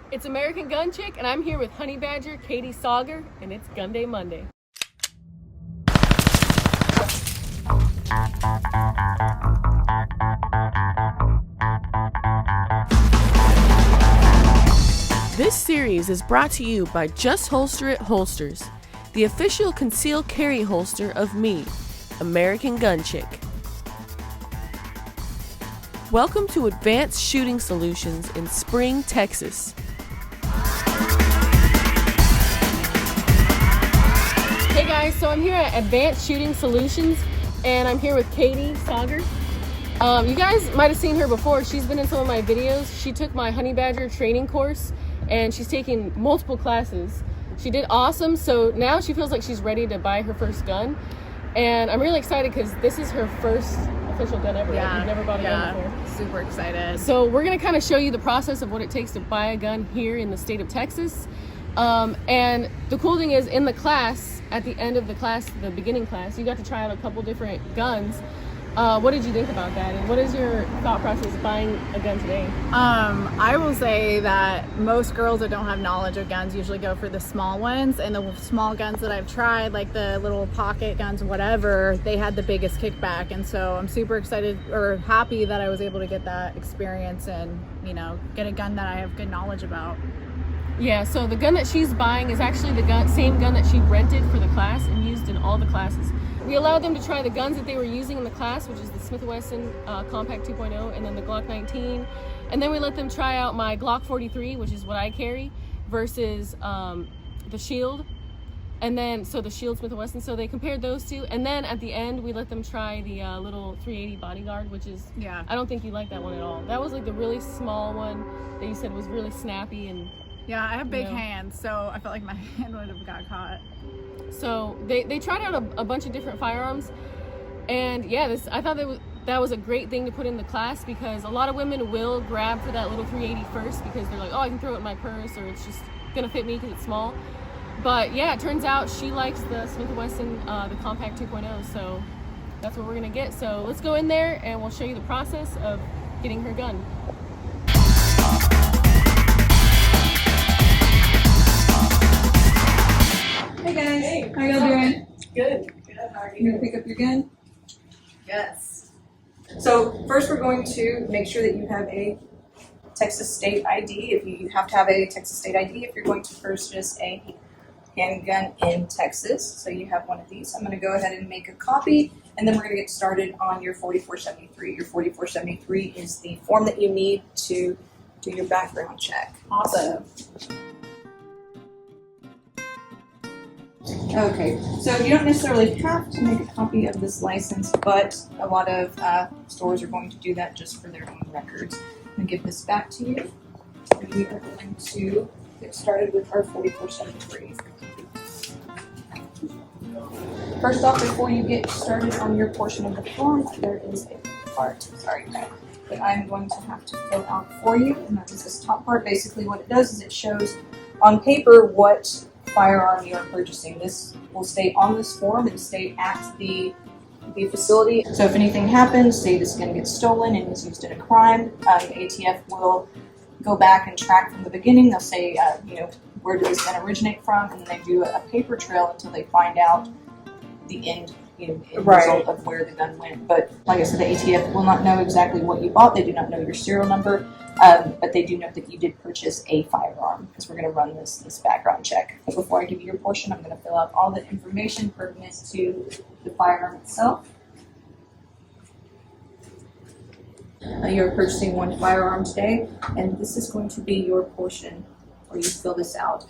It's American Gun Chick, and I'm here with Honey Badger Katie Sauger, and it's Gun Day Monday. This series is brought to you by Just Holster It Holsters, the official concealed carry holster of me, American Gun Chick. Welcome to Advanced Shooting Solutions in Spring, Texas. Hey guys, so I'm here at Advanced Shooting Solutions, and I'm here with Katie Sauger. You guys might have seen her before. She's been in some of my videos. She took my Honey Badger training course, and she's taking multiple classes. She did awesome, so now she feels like she's ready to buy her first gun. And I'm really excited because this is her first official gun ever. Yeah, You've never bought a gun before. Super excited. So we're gonna kind of show you the process of what it takes to buy a gun here in the state of Texas. And the cool thing is, in the class, at the end of the class, the beginning class, you got to try out a couple different guns. What did you think about that? And what is your thought process buying a gun today? I will say that most girls that don't have knowledge of guns usually go for the small ones, and the small guns that I've tried, like the little pocket guns, whatever, they had the biggest kickback. And so I'm super excited or happy that I was able to get that experience and, you know, get a gun that I have good knowledge about. Yeah, so the gun that she's buying is actually the same gun that she rented for the class and used in all the classes. We allowed them to try the guns that they were using in the class, which is the Smith & Wesson Compact 2.0 and then the Glock 19. And then we let them try out my Glock 43, which is what I carry, versus the Shield. And then, so the Shield Smith & Wesson, so they compared those two. And then at the end, we let them try the little 380 Bodyguard, which is, Yeah. I don't think you like that one at all. That was like the really small one that you said was really snappy and... Yeah, I have big hands, so I felt like my hand would have got caught. So they tried out a bunch of different firearms, and yeah, I thought that was a great thing to put in the class, because a lot of women will grab for that little 380 first because they're like, oh, I can throw it in my purse, or it's just gonna fit me because it's small. But yeah, it turns out she likes the Smith & Wesson, the Compact 2.0, so that's what we're gonna get. So let's go in there and we'll show you the process of getting her gun. Hey guys, Hey, how y'all doing? Good. How are You gonna pick up your gun? Yes. So first we're going to make sure that you have a Texas state ID. If you have to have a Texas state ID if you're going to purchase a handgun in Texas. So you have one of these. I'm going to go ahead and make a copy, and then we're going to get started on your 4473. Your 4473 is the form that you need to do your background check. Awesome. Okay, so you don't necessarily have to make a copy of this license, but a lot of stores are going to do that just for their own records. I'm going to give this back to you, and we are going to get started with our 4473. First off, before you get started on your portion of the form, there is a part, that I'm going to have to fill out for you, and that is this top part. Basically what it does is it shows on paper what firearm you are purchasing. This will stay on this form and stay at the facility. So if anything happens, say this is going to get stolen and is used in a crime, the ATF will go back and track from the beginning. They'll say, where did this gun originate from, and then they do a paper trail until they find out the end result of where the gun went. But like I said, the ATF will not know exactly what you bought. They do not know your serial number. But they do know that you did purchase a firearm, because we're going to run this background check. But before I give you your portion, I'm going to fill out all the information pertinent to the firearm itself. You're purchasing one firearm today, and this is going to be your portion where you fill this out.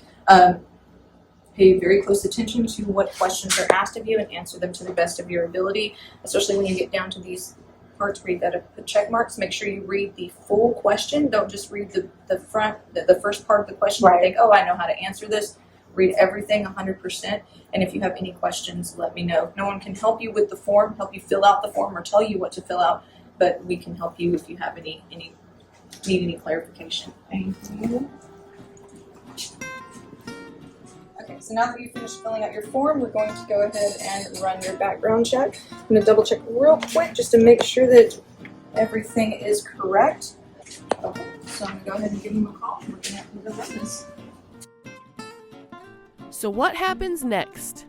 Pay very close attention to what questions are asked of you and answer them to the best of your ability, especially when you get down to these parts where you've got to put check marks. Make sure you read the full question. Don't just read the first part of the question and think, oh, I know how to answer this. Read everything 100%. And if you have any questions, let me know. No one can help you with the form, help you fill out the form, or tell you what to fill out, but we can help you if you have need any clarification. Thank you. Okay, so now that you've finished filling out your form, we're going to go ahead and run your background check. I'm going to double check real quick just to make sure that everything is correct. Okay, So I'm going to go ahead and give them a call. We're going to run this. So what happens next?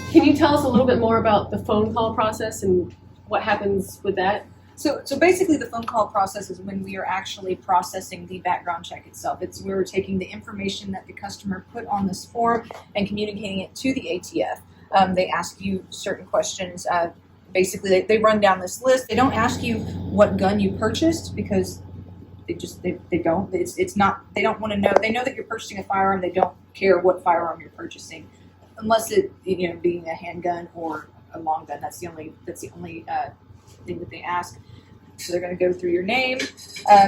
Can you tell us a little bit more about the phone call process and what happens with that? So basically the phone call process is when we are actually processing the background check itself. It's where we're taking the information that the customer put on this form and communicating it to the ATF. They ask you certain questions. Basically, they run down this list. They don't ask you what gun you purchased because they don't. It's not. They don't want to know. They know that you're purchasing a firearm. They don't care what firearm you're purchasing, unless it being a handgun or a long gun. That's the only thing that they ask. So they're going to go through your name.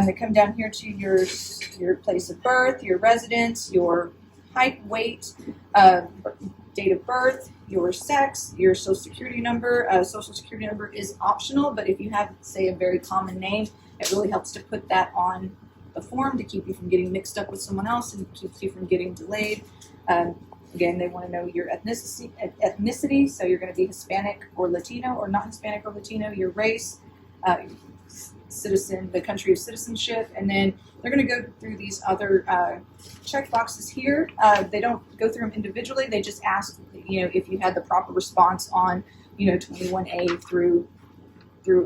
They come down here to your place of birth, your residence, your height, weight, date of birth, your sex, your social security number. Social security number is optional, but if you have, say, a very common name, it really helps to put that on the form to keep you from getting mixed up with someone else and keeps you from getting delayed. Again, they want to know your ethnicity, so you're going to be Hispanic or Latino, or not Hispanic or Latino, your race, citizen, the country of citizenship, and then they're going to go through these other check boxes here. They don't go through them individually. They just ask, if you had the proper response on, 21A through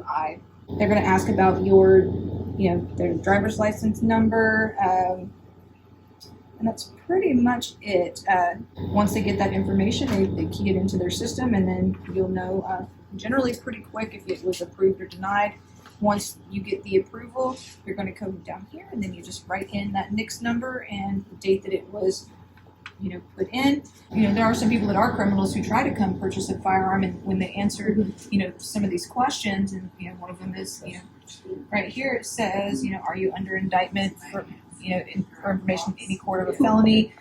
I. They're going to ask about your, their driver's license number, and that's pretty much it. Once they get that information, they key it into their system, and then you'll know generally pretty quick if it was approved or denied. Once you get the approval, you're going to come down here, and then you just write in that NICS number and the date that it was, put in. There are some people that are criminals who try to come purchase a firearm, and when they answer, some of these questions, and one of them is, right here it says, are you under indictment for, for information in any court of a felony?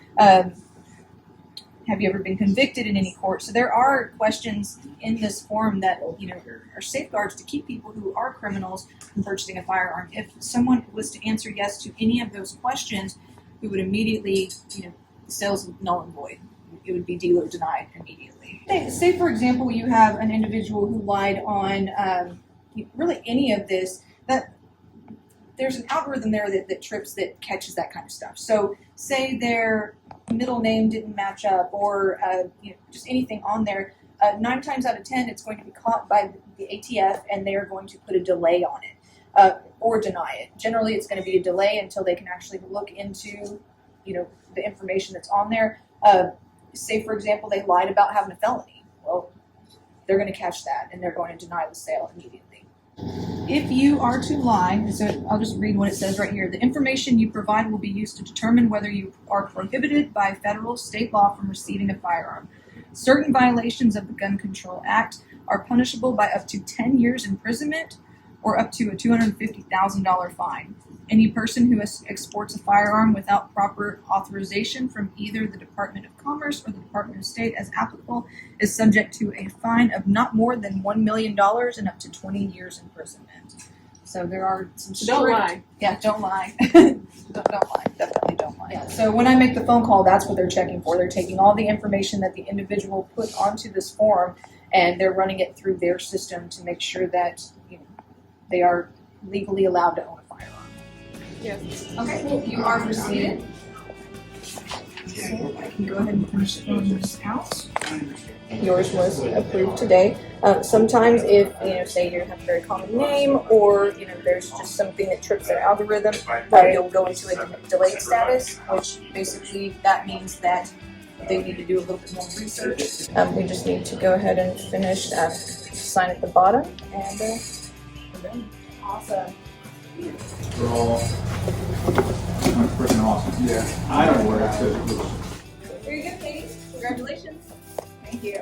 Have you ever been convicted in any court? So there are questions in this form that are safeguards to keep people who are criminals from purchasing a firearm. If someone was to answer yes to any of those questions, we would immediately, the sales would null and void. It would be dealer denied immediately. Say for example, you have an individual who lied on really any of this. That there's an algorithm there that catches that kind of stuff. So say their middle name didn't match up, or just anything on there. 9 times out of 10, it's going to be caught by the ATF, and they are going to put a delay on it or deny it. Generally, it's going to be a delay until they can actually look into, the information that's on there. Say, for example, they lied about having a felony. Well, they're going to catch that, and they're going to deny the sale immediately. If you are to lie, so I'll just read what it says right here. The information you provide will be used to determine whether you are prohibited by federal, state law from receiving a firearm. Certain violations of the Gun Control Act are punishable by up to 10 years imprisonment or up to a $250,000 fine. Any person who exports a firearm without proper authorization from either the Department of Commerce or the Department of State as applicable is subject to a fine of not more than $1 million and up to 20 years imprisonment. So there are some strict... Don't lie. Yeah, don't lie. don't lie. Definitely don't lie. Yeah. So when I make the phone call, that's what they're checking for. They're taking all the information that the individual put onto this form, and they're running it through their system to make sure that they are legally allowed to own a firearm. Yes. Okay, you are proceeded. So I can go ahead and finish filling this out. Yours was approved today. Sometimes if, say you have a very common name, or, there's just something that trips their algorithm, you'll go into a delayed status, which basically that means that they need to do a little bit more research. We just need to go ahead and finish, sign at the bottom, and we're done. Awesome. We're all freaking awesome. Yeah, I don't know where it says. Very good, Katie. Congratulations. Thank you.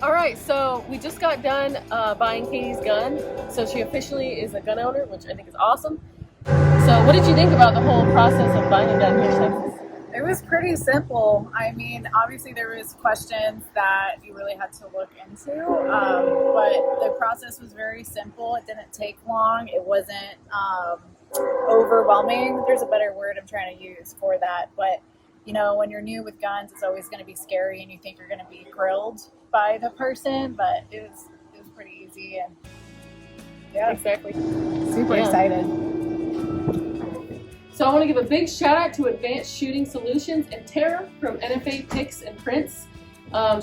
All right, so we just got done buying Katie's gun. So she officially is a gun owner, which I think is awesome. So what did you think about the whole process of buying a gun here in Texas? It was pretty simple. I mean, obviously there was questions that you really had to look into, but the process was very simple. It didn't take long. It wasn't overwhelming. There's a better word I'm trying to use for that, but you know, when you're new with guns, it's always going to be scary and you think you're going to be grilled by the person, but it was pretty easy. And yeah, Exactly. super Yeah. excited. So I want to give a big shout out to Advanced Shooting Solutions and Tara from NFA Picks and Prints.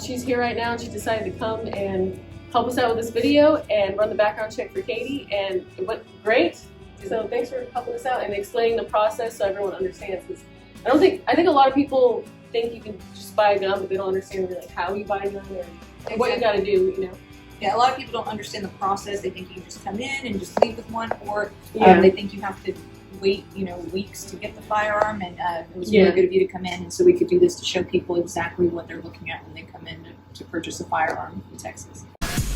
She's here right now and she decided to come and help us out with this video and run the background check for Katie, and it went great. So thanks for helping us out and explaining the process so everyone understands. 'Cause I think a lot of people think you can just buy a gun, but they don't understand really like how you buy a gun or what you got to do, you know. Yeah, a lot of people don't understand the process. They think you can just come in and just leave with one, or Yeah. they think you have to wait, weeks to get the firearm. And it was Yeah. really good of you to come in, and so we could do this to show people exactly what they're looking at when they come in to purchase a firearm in Texas.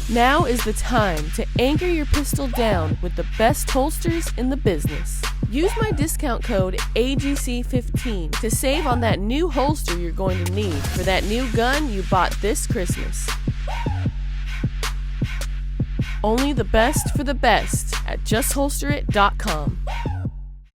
Now is the time to anchor your pistol down with the best holsters in the business. Use my discount code AGC15 to save on that new holster you're going to need for that new gun you bought this Christmas. Only the best for the best at justholsterit.com.